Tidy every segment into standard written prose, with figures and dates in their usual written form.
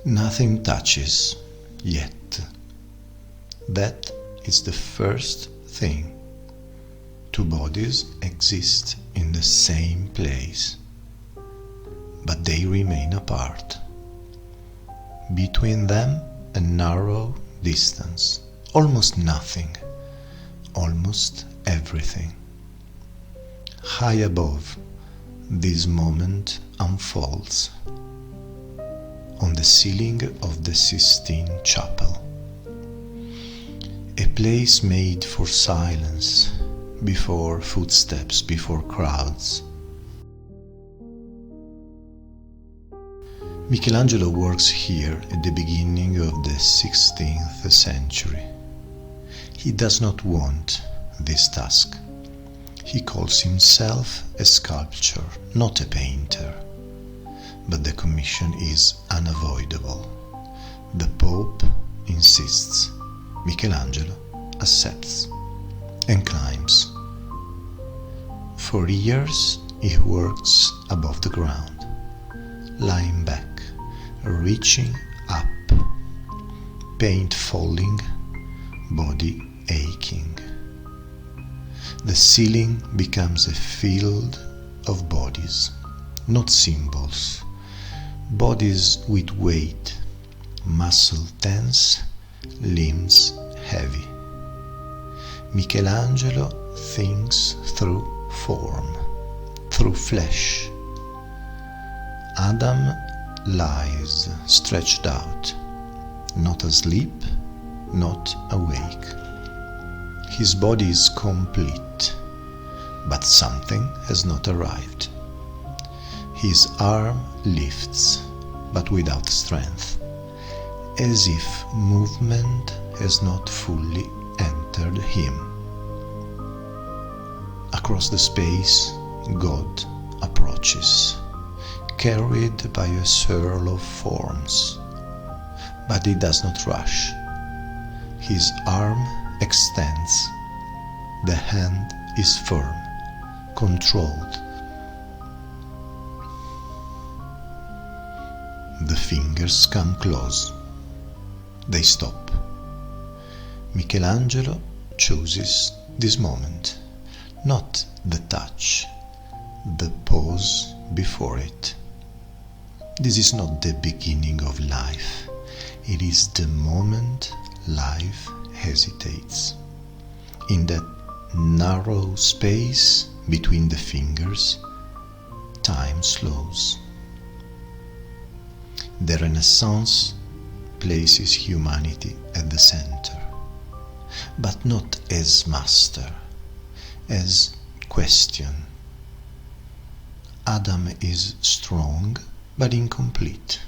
Nothing touches yet. That is the first thing. Two bodies exist in the same place, but they remain apart. Between them, a narrow distance, almost nothing, almost everything. High above, this moment unfolds on the ceiling of the Sistine Chapel, a place made for silence, before footsteps, before crowds. Michelangelo works here at the beginning of the 16th century. He does not want this task. He calls himself a sculptor, not a painter. But the commission is unavoidable. The Pope insists. Michelangelo accepts and climbs. For years he works above the ground, lying back, reaching up, paint falling, body aching. The ceiling becomes a field of bodies, not symbols. Bodies with weight, muscle tense, limbs heavy. Michelangelo thinks through form, through flesh. Adam lies stretched out, not asleep, not awake. His body is complete, but something has not arrived. His arm lifts, but without strength, as if movement has not fully entered him. Across the space, God approaches, carried by a swirl of forms, but he does not rush. His arm extends, the hand is firm, controlled. The fingers come close. They stop. Michelangelo chooses this moment, not the touch, the pause before it. This is not the beginning of life. It is the moment life hesitates. In that narrow space between the fingers, time slows. The Renaissance places humanity at the center, but not as master, as question. Adam is strong but incomplete.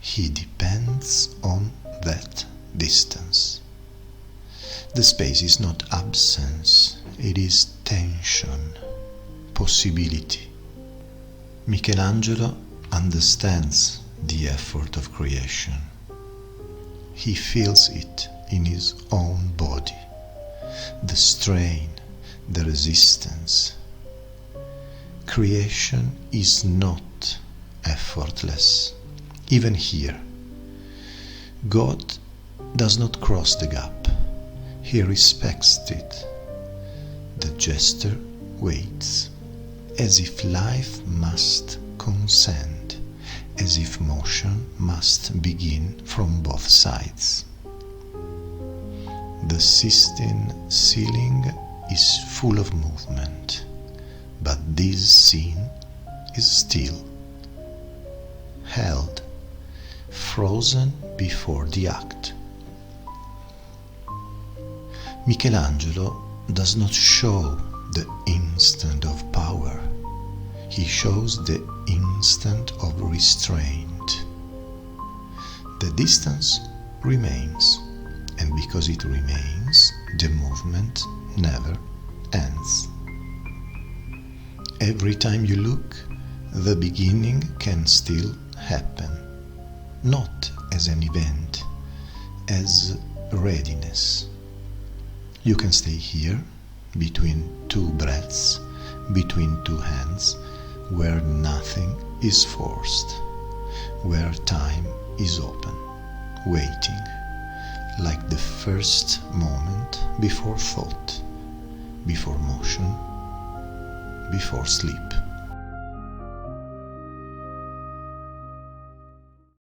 He depends on that distance. The space is not absence, it is tension, possibility. Michelangelo understands the effort of creation. He feels it in his own body, the strain, the resistance. Creation is not effortless, even here. God does not cross the gap. He respects it. The gesture waits, as if life must consent, as if motion must begin from both sides. The Sistine ceiling is full of movement, but this scene is still, held, frozen before the act. Michelangelo does not show the instant of power. He shows the instant of restraint. The distance remains, and because it remains, the movement never ends. Every time you look, the beginning can still happen, not as an event, as readiness. You can stay here, between two breaths, between two hands, where nothing is forced, where time is open, waiting, like the first moment before thought, before motion, before sleep.